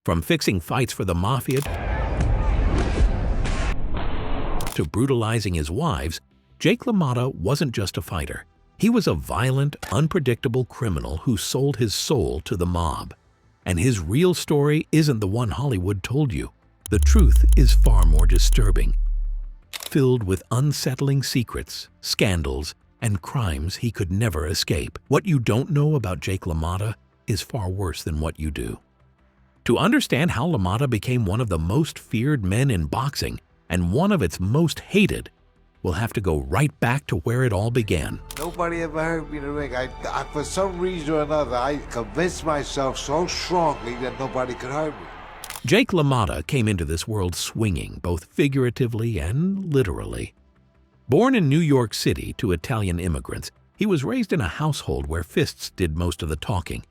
From fixing fights for the mafia to brutalizing his wives, Jake LaMotta wasn't just a fighter. He was a violent, unpredictable criminal who sold his soul to the mob. And his real story isn't the one Hollywood told you. The truth is far more disturbing, filled with unsettling secrets, scandals, and crimes he could never escape. What you don't know about Jake LaMotta is far worse than what you do. To understand how LaMotta became one of the most feared men in boxing and one of its most hated, we'll have to go right back to where it all began. Nobody ever hurt me in the ring. For some reason or another, I convinced myself so strongly that nobody could hurt me. Jake LaMotta came into this world swinging, both figuratively and literally. Born in New York City to Italian immigrants, he was raised in a household where fists did most of the talking.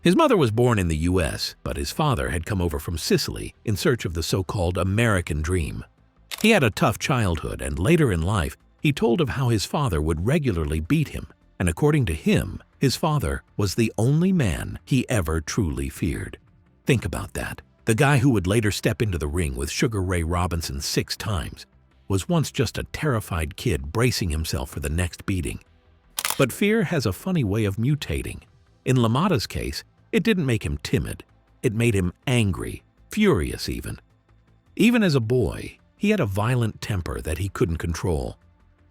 His mother was born in the U.S., but his father had come over from Sicily in search of the so-called American dream. He had a tough childhood, and later in life, he told of how his father would regularly beat him, and according to him, his father was the only man he ever truly feared. Think about that. The guy who would later step into the ring with Sugar Ray Robinson 6 times was once just a terrified kid bracing himself for the next beating. But fear has a funny way of mutating. In LaMotta's case, it didn't make him timid. It made him angry, furious even. Even as a boy, he had a violent temper that he couldn't control.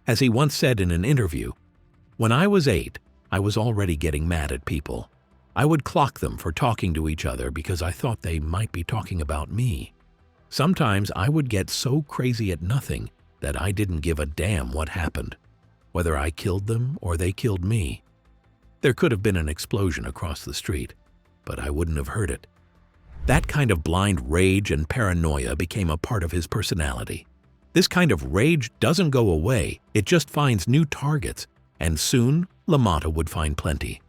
As he once said in an interview, "When I was 8, I was already getting mad at people. I would clock them for talking to each other because I thought they might be talking about me. Sometimes I would get so crazy at nothing that I didn't give a damn what happened, whether I killed them or they killed me. There could have been an explosion across the street, but I wouldn't have heard it." That kind of blind rage and paranoia became a part of his personality. This kind of rage doesn't go away, it just finds new targets, and soon LaMotta would find plenty.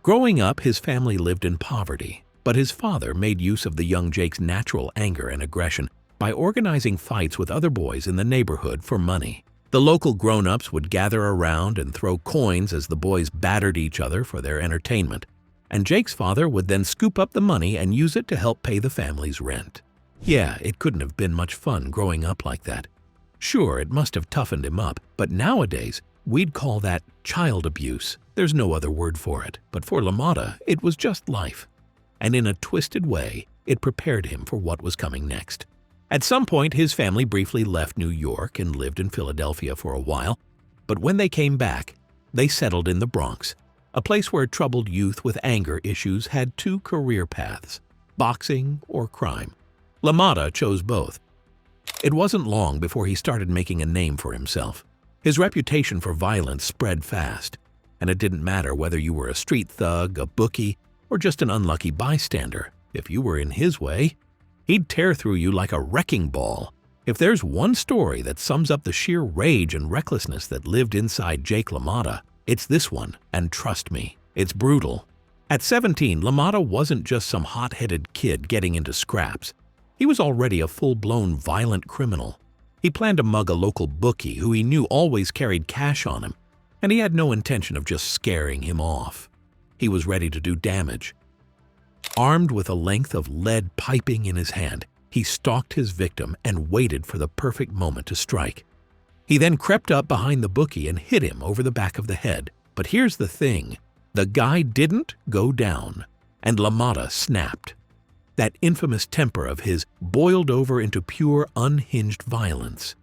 Growing up, his family lived in poverty, but his father made use of the young Jake's natural anger and aggression by organizing fights with other boys in the neighborhood for money. The local grown-ups would gather around and throw coins as the boys battered each other for their entertainment, and Jake's father would then scoop up the money and use it to help pay the family's rent. Yeah, it couldn't have been much fun growing up like that. Sure, it must have toughened him up, but nowadays, we'd call that child abuse. There's no other word for it. But for LaMotta, it was just life. And in a twisted way, it prepared him for what was coming next. At some point, his family briefly left New York and lived in Philadelphia for a while, but when they came back, they settled in the Bronx, a place where troubled youth with anger issues had 2 career paths, boxing or crime. LaMotta chose both. It wasn't long before he started making a name for himself. His reputation for violence spread fast, and it didn't matter whether you were a street thug, a bookie, or just an unlucky bystander. If you were in his way, he'd tear through you like a wrecking ball. If there's one story that sums up the sheer rage and recklessness that lived inside Jake LaMotta, it's this one, and trust me, it's brutal. At 17, LaMotta wasn't just some hot-headed kid getting into scraps. He was already a full-blown violent criminal. He planned to mug a local bookie who he knew always carried cash on him, and he had no intention of just scaring him off. He was ready to do damage. Armed with a length of lead piping in his hand, he stalked his victim and waited for the perfect moment to strike. He then crept up behind the bookie and hit him over the back of the head. But here's the thing, the guy didn't go down, and LaMotta snapped. That infamous temper of his boiled over into pure, unhinged violence.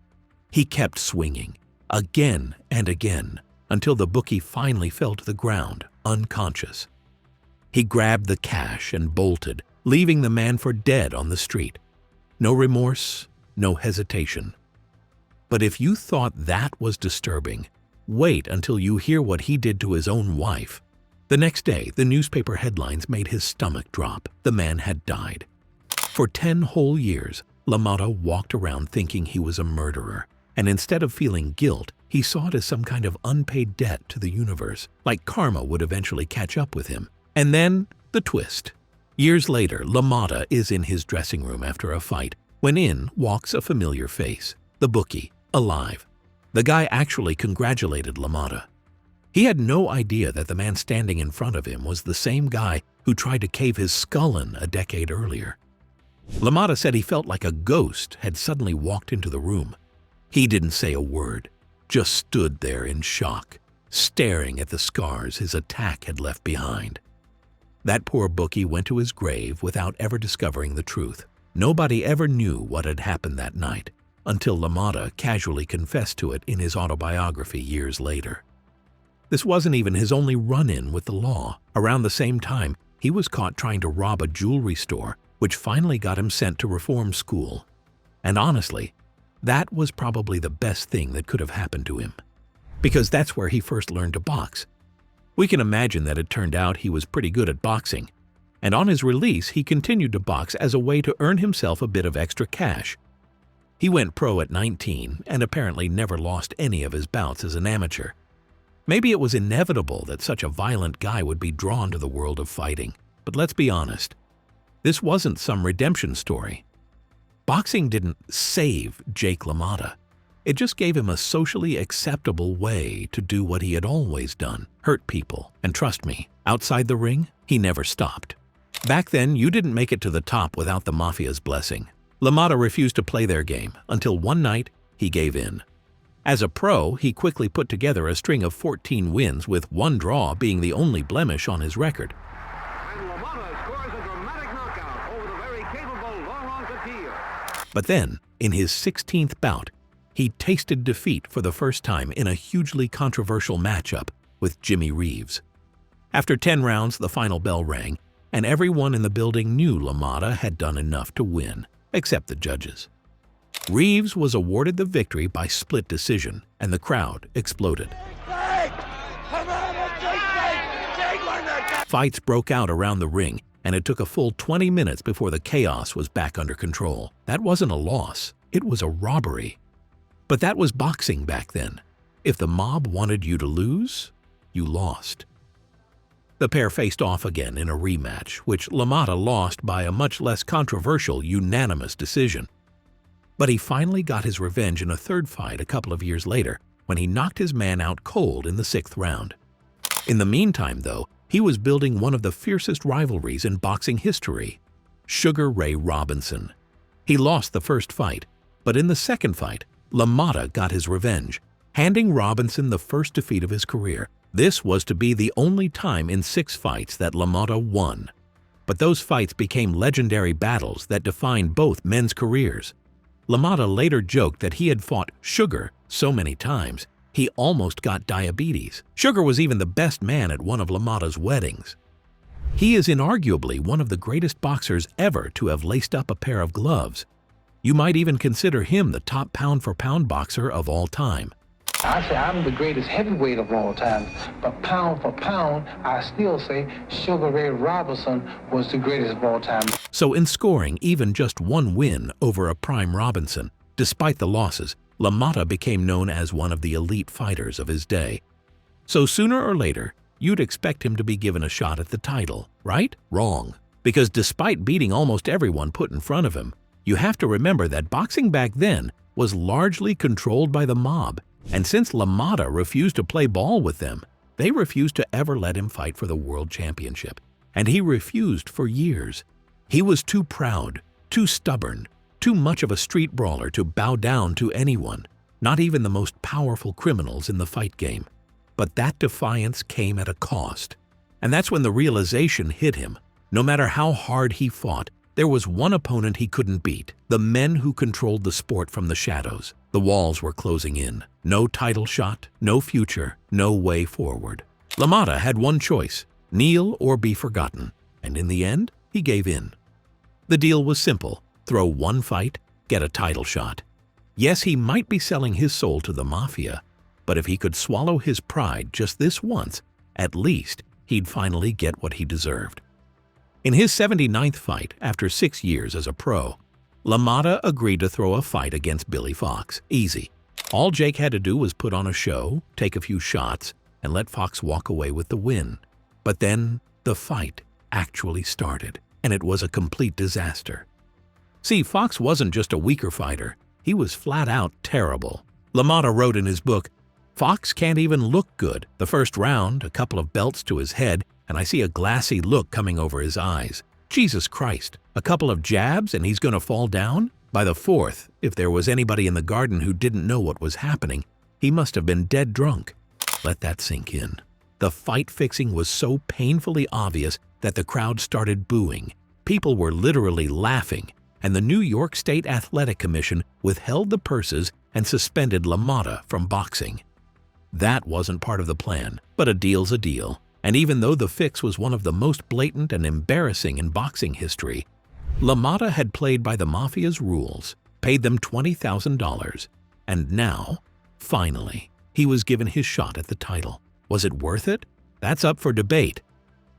He kept swinging, again and again, until the bookie finally fell to the ground, unconscious. He grabbed the cash and bolted, leaving the man for dead on the street. No remorse, no hesitation. But if you thought that was disturbing, wait until you hear what he did to his own wife. The next day, the newspaper headlines made his stomach drop. The man had died. For 10 whole years, LaMotta walked around thinking he was a murderer, and instead of feeling guilt, he saw it as some kind of unpaid debt to the universe, like karma would eventually catch up with him. And then, the twist. Years later, LaMotta is in his dressing room after a fight, when in walks a familiar face, the bookie, alive. The guy actually congratulated LaMotta. He had no idea that the man standing in front of him was the same guy who tried to cave his skull in a decade earlier. LaMotta said he felt like a ghost had suddenly walked into the room. He didn't say a word, just stood there in shock, staring at the scars his attack had left behind. That poor bookie went to his grave without ever discovering the truth. Nobody ever knew what had happened that night, until LaMotta casually confessed to it in his autobiography years later. This wasn't even his only run-in with the law. Around the same time, he was caught trying to rob a jewelry store, which finally got him sent to reform school. And honestly, that was probably the best thing that could have happened to him, because that's where he first learned to box. We can imagine that it turned out he was pretty good at boxing, and on his release he continued to box as a way to earn himself a bit of extra cash. He went pro at 19 and apparently never lost any of his bouts as an amateur. Maybe it was inevitable that such a violent guy would be drawn to the world of fighting, but let's be honest, this wasn't some redemption story. Boxing didn't save Jake LaMotta. It just gave him a socially acceptable way to do what he had always done, hurt people. And trust me, outside the ring, he never stopped. Back then, you didn't make it to the top without the mafia's blessing. LaMotta refused to play their game until one night he gave in. As a pro, he quickly put together a string of 14 wins, with one draw being the only blemish on his record. And LaMotta scores a dramatic knockout over the very capable Laurent Couture. But then, in his 16th bout, he tasted defeat for the first time in a hugely controversial matchup with Jimmy Reeves. After 10 rounds, the final bell rang, and everyone in the building knew LaMotta had done enough to win, except the judges. Reeves was awarded the victory by split decision, and the crowd exploded. Fights broke out around the ring, and it took a full 20 minutes before the chaos was back under control. That wasn't a loss, it was a robbery. But that was boxing back then. If the mob wanted you to lose, you lost. The pair faced off again in a rematch, which LaMotta lost by a much less controversial unanimous decision. But he finally got his revenge in a third fight a couple of years later, when he knocked his man out cold in the 6th round. In the meantime, though, he was building one of the fiercest rivalries in boxing history, Sugar Ray Robinson. He lost the first fight, but in the second fight, LaMotta got his revenge, handing Robinson the first defeat of his career. This was to be the only time in 6 fights that LaMotta won. But those fights became legendary battles that defined both men's careers. LaMotta later joked that he had fought Sugar so many times, he almost got diabetes. Sugar was even the best man at one of LaMotta's weddings. He is inarguably one of the greatest boxers ever to have laced up a pair of gloves. You might even consider him the top pound-for-pound boxer of all time. I say I'm the greatest heavyweight of all time, but pound for pound, I still say Sugar Ray Robinson was the greatest of all time. So in scoring even just one win over a prime Robinson, despite the losses, LaMotta became known as one of the elite fighters of his day. So sooner or later, you'd expect him to be given a shot at the title, right? Wrong. Because despite beating almost everyone put in front of him, you have to remember that boxing back then was largely controlled by the mob. And since LaMotta refused to play ball with them, they refused to ever let him fight for the world championship. And he refused for years. He was too proud, too stubborn, too much of a street brawler to bow down to anyone, not even the most powerful criminals in the fight game. But that defiance came at a cost. And that's when the realization hit him. No matter how hard he fought, there was one opponent he couldn't beat: the men who controlled the sport from the shadows. The walls were closing in. No title shot, no future, no way forward. LaMotta had one choice: kneel or be forgotten. And in the end, he gave in. The deal was simple: throw one fight, get a title shot. Yes, he might be selling his soul to the mafia, but if he could swallow his pride just this once, at least he'd finally get what he deserved. In his 79th fight, after 6 years as a pro, LaMotta agreed to throw a fight against Billy Fox. Easy. All Jake had to do was put on a show, take a few shots, and let Fox walk away with the win. But then the fight actually started, and it was a complete disaster. See, Fox wasn't just a weaker fighter, he was flat out terrible. LaMotta wrote in his book, Fox can't even look good. The first round, a couple of belts to his head, and I see a glassy look coming over his eyes. Jesus Christ, a couple of jabs and he's going to fall down? By the fourth, if there was anybody in the garden who didn't know what was happening, he must have been dead drunk. Let that sink in. The fight fixing was so painfully obvious that the crowd started booing. People were literally laughing, and the New York State Athletic Commission withheld the purses and suspended LaMotta from boxing. That wasn't part of the plan, but a deal's a deal. And even though the fix was one of the most blatant and embarrassing in boxing history, LaMotta had played by the mafia's rules, paid them $20,000, and now, finally, he was given his shot at the title. Was it worth it? That's up for debate.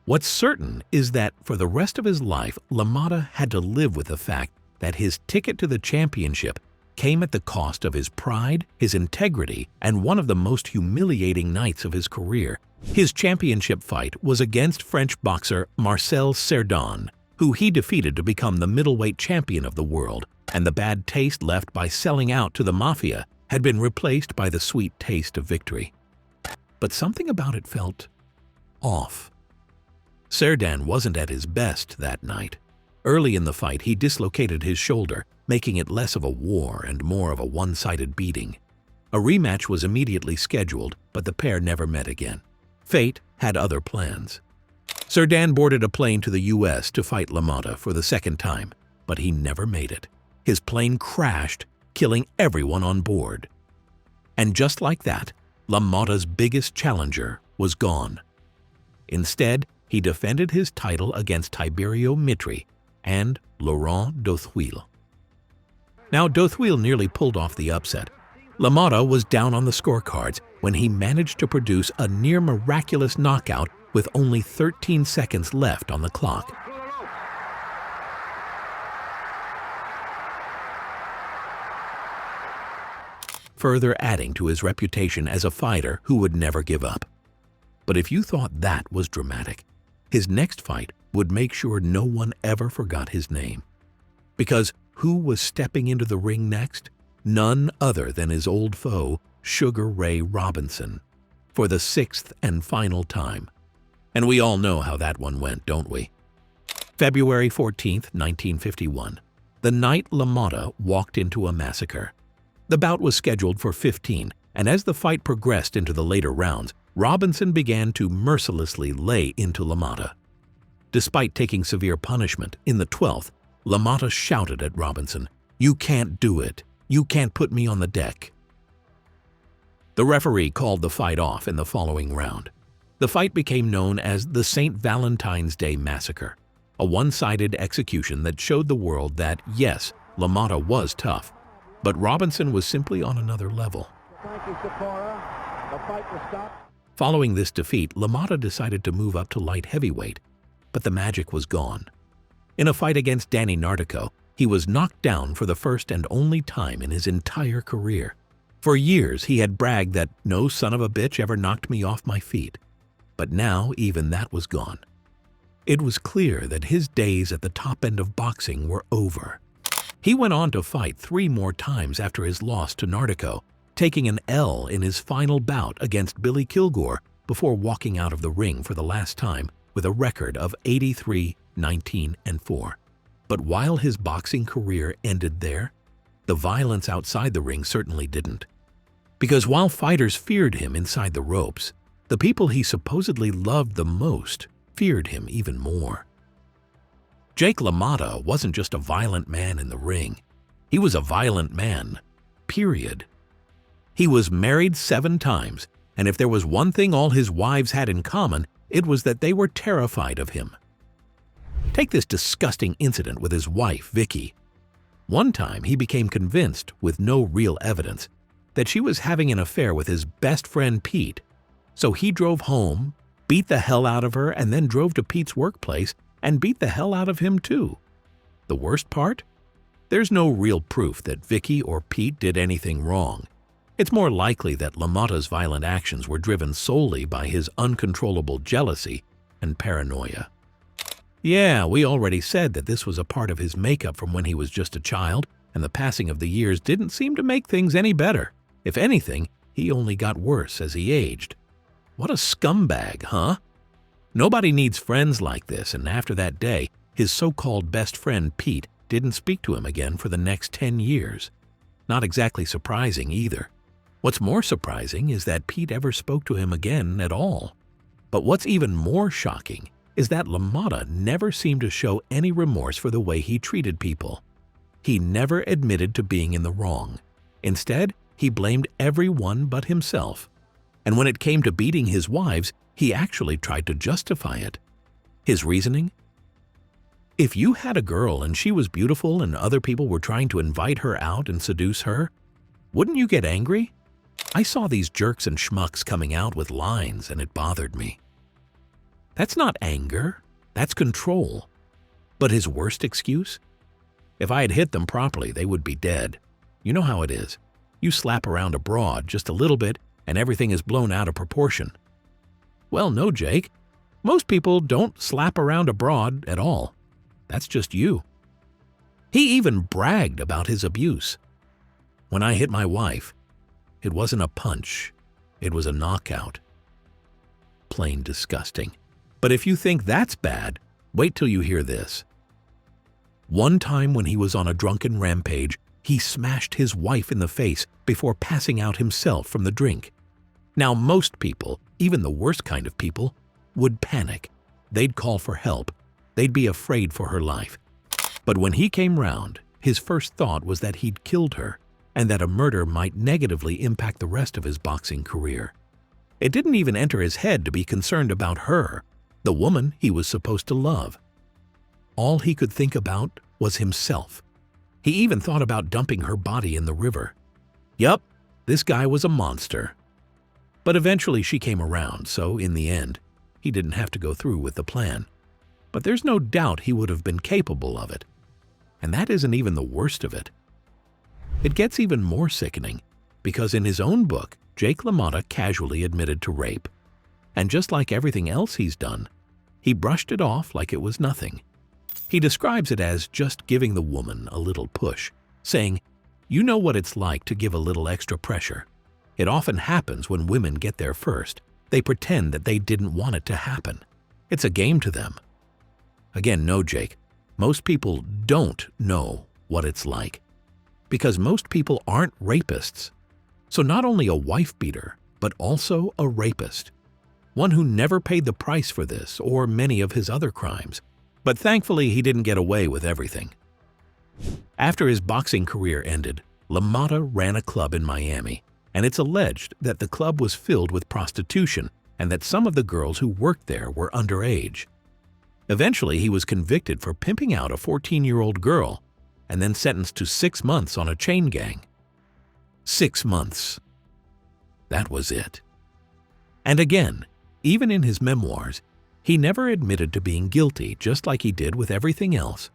What's certain is that for the rest of his life, LaMotta had to live with the fact that his ticket to the championship came at the cost of his pride, his integrity, and one of the most humiliating nights of his career. His championship fight was against French boxer Marcel Cerdan, who he defeated to become the middleweight champion of the world, and the bad taste left by selling out to the mafia had been replaced by the sweet taste of victory. But something about it felt off. Cerdan wasn't at his best that night. Early in the fight, he dislocated his shoulder, making it less of a war and more of a one-sided beating. A rematch was immediately scheduled, but the pair never met again. Fate had other plans. Cerdan boarded a plane to the U.S. to fight LaMotta for the second time, but he never made it. His plane crashed, killing everyone on board. And just like that, LaMotta's biggest challenger was gone. Instead, he defended his title against Tiberio Mitri and Laurent Dothouil. Now, Dothouil nearly pulled off the upset. LaMotta was down on the scorecards when he managed to produce a near-miraculous knockout with only 13 seconds left on the clock. Further adding to his reputation as a fighter who would never give up. But if you thought that was dramatic, his next fight would make sure no one ever forgot his name. Because who was stepping into the ring next? None other than his old foe, Sugar Ray Robinson, for the sixth and final time. And we all know how that one went, don't we? February 14th, 1951, the night LaMotta walked into a massacre. The bout was scheduled for 15, and as the fight progressed into the later rounds, Robinson began to mercilessly lay into LaMotta. Despite taking severe punishment, in the 12th, LaMotta shouted at Robinson, "You can't do it. You can't put me on the deck." The referee called the fight off in the following round. The fight became known as the St. Valentine's Day Massacre, a one-sided execution that showed the world that, yes, LaMotta was tough, but Robinson was simply on another level. Thank you, Sapora. The fight will stop. Following this defeat, LaMotta decided to move up to light heavyweight, but the magic was gone. In a fight against Danny Nartico, he was knocked down for the first and only time in his entire career. For years, he had bragged that no son of a bitch ever knocked me off my feet. But now, even that was gone. It was clear that his days at the top end of boxing were over. He went on to fight 3 more times after his loss to Nartico, taking an L in his final bout against Billy Kilgore before walking out of the ring for the last time with a record of 83, 19, and 4. But while his boxing career ended there, the violence outside the ring certainly didn't. Because while fighters feared him inside the ropes, the people he supposedly loved the most feared him even more. Jake LaMotta wasn't just a violent man in the ring. He was a violent man, period. He was married 7 times, and if there was one thing all his wives had in common, it was that they were terrified of him. Take this disgusting incident with his wife, Vicky. One time, he became convinced, with no real evidence, that she was having an affair with his best friend Pete. So he drove home, beat the hell out of her, and then drove to Pete's workplace and beat the hell out of him too. The worst part? There's no real proof that Vicky or Pete did anything wrong. It's more likely that LaMotta's violent actions were driven solely by his uncontrollable jealousy and paranoia. Yeah, we already said that this was a part of his makeup from when he was just a child, and the passing of the years didn't seem to make things any better. If anything, he only got worse as he aged. What a scumbag, huh? Nobody needs friends like this, and after that day, his so-called best friend Pete didn't speak to him again for the next 10 years. Not exactly surprising either. What's more surprising is that Pete ever spoke to him again at all. But what's even more shocking is that LaMotta never seemed to show any remorse for the way he treated people. He never admitted to being in the wrong. Instead, he blamed everyone but himself. And when it came to beating his wives, he actually tried to justify it. His reasoning? If you had a girl and she was beautiful and other people were trying to invite her out and seduce her, wouldn't you get angry? I saw these jerks and schmucks coming out with lines and it bothered me. That's not anger, that's control. But his worst excuse? If I had hit them properly, they would be dead. You know how it is. You slap around a broad just a little bit and everything is blown out of proportion. Well, no, Jake. Most people don't slap around a broad at all. That's just you. He even bragged about his abuse. When I hit my wife, it wasn't a punch, it was a knockout. Plain disgusting. But if you think that's bad, wait till you hear this. One time when he was on a drunken rampage, he smashed his wife in the face before passing out himself from the drink. Now, most people, even the worst kind of people, would panic. They'd call for help. They'd be afraid for her life. But when he came round, his first thought was that he'd killed her and that a murder might negatively impact the rest of his boxing career. It didn't even enter his head to be concerned about her, the woman he was supposed to love. All he could think about was himself. He even thought about dumping her body in the river. Yup, this guy was a monster. But eventually she came around, so in the end, he didn't have to go through with the plan. But there's no doubt he would have been capable of it. And that isn't even the worst of it. It gets even more sickening, because in his own book, Jake LaMotta casually admitted to rape. And just like everything else he's done, he brushed it off like it was nothing. He describes it as just giving the woman a little push, saying, "You know what it's like to give a little extra pressure. It often happens when women get there first. They pretend that they didn't want it to happen. It's a game to them." Again, no, Jake. Most people don't know what it's like. Because most people aren't rapists. So not only a wife beater, but also a rapist. One who never paid the price for this or many of his other crimes. But thankfully, he didn't get away with everything. After his boxing career ended, LaMotta ran a club in Miami, and it's alleged that the club was filled with prostitution and that some of the girls who worked there were underage. Eventually, he was convicted for pimping out a 14-year-old girl and then sentenced to 6 months on a chain gang. 6 months. That was it. And again, even in his memoirs, he never admitted to being guilty, just like he did with everything else.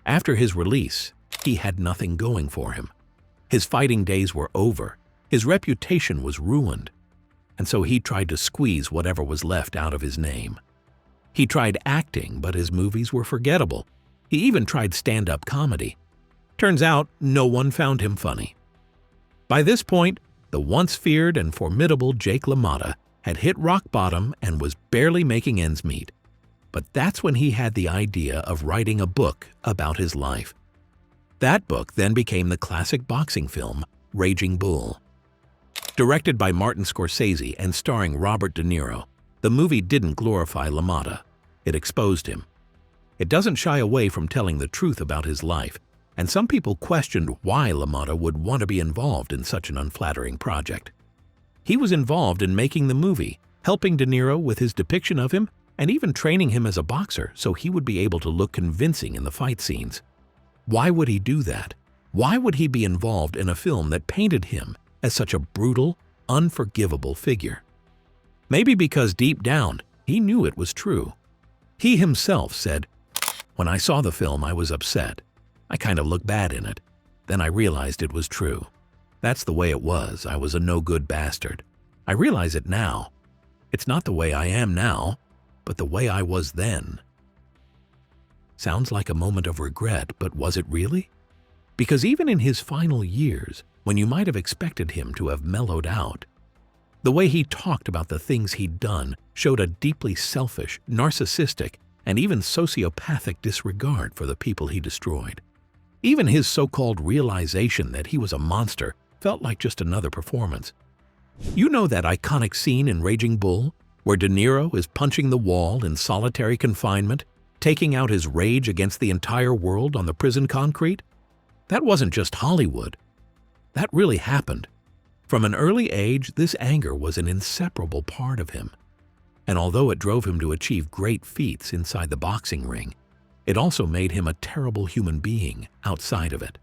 After his release, he had nothing going for him. His fighting days were over, his reputation was ruined, and so he tried to squeeze whatever was left out of his name. He tried acting, but his movies were forgettable. He even tried stand-up comedy. Turns out, no one found him funny. By this point, the once feared and formidable Jake LaMotta had hit rock bottom and was barely making ends meet. But that's when he had the idea of writing a book about his life. That book then became the classic boxing film, Raging Bull. Directed by Martin Scorsese and starring Robert De Niro, the movie didn't glorify LaMotta. It exposed him. It doesn't shy away from telling the truth about his life, and some people questioned why LaMotta would want to be involved in such an unflattering project. He was involved in making the movie, helping De Niro with his depiction of him, and even training him as a boxer so he would be able to look convincing in the fight scenes. Why would he do that? Why would he be involved in a film that painted him as such a brutal, unforgivable figure? Maybe because deep down, he knew it was true. He himself said, "When I saw the film, I was upset. I kind of looked bad in it. Then I realized it was true. That's the way it was. I was a no-good bastard. I realize it now. It's not the way I am now, but the way I was then." Sounds like a moment of regret, but was it really? Because even in his final years, when you might have expected him to have mellowed out. The way he talked about the things he'd done showed a deeply selfish, narcissistic, and even sociopathic disregard for the people he destroyed. Even his so-called realization that he was a monster felt like just another performance. You know that iconic scene in Raging Bull, where De Niro is punching the wall in solitary confinement, taking out his rage against the entire world on the prison concrete? That wasn't just Hollywood. That really happened. From an early age, this anger was an inseparable part of him. And although it drove him to achieve great feats inside the boxing ring, it also made him a terrible human being outside of it.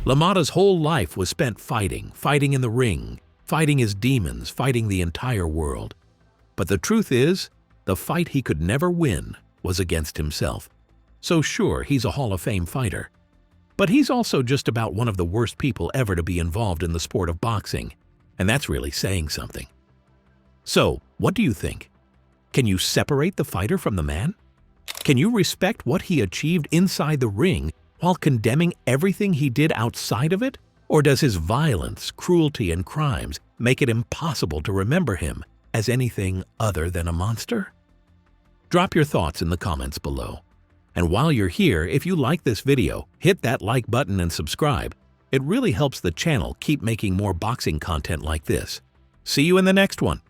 LaMotta's whole life was spent fighting in the ring, fighting his demons, fighting the entire world. But the truth is, the fight he could never win was against himself. So sure, he's a Hall of Fame fighter. But he's also just about one of the worst people ever to be involved in the sport of boxing, and that's really saying something. So, what do you think? Can you separate the fighter from the man? Can you respect what he achieved inside the ring while condemning everything he did outside of it? Or does his violence, cruelty, and crimes make it impossible to remember him as anything other than a monster? Drop your thoughts in the comments below. And while you're here, if you like this video, hit that like button and subscribe. It really helps the channel keep making more boxing content like this. See you in the next one.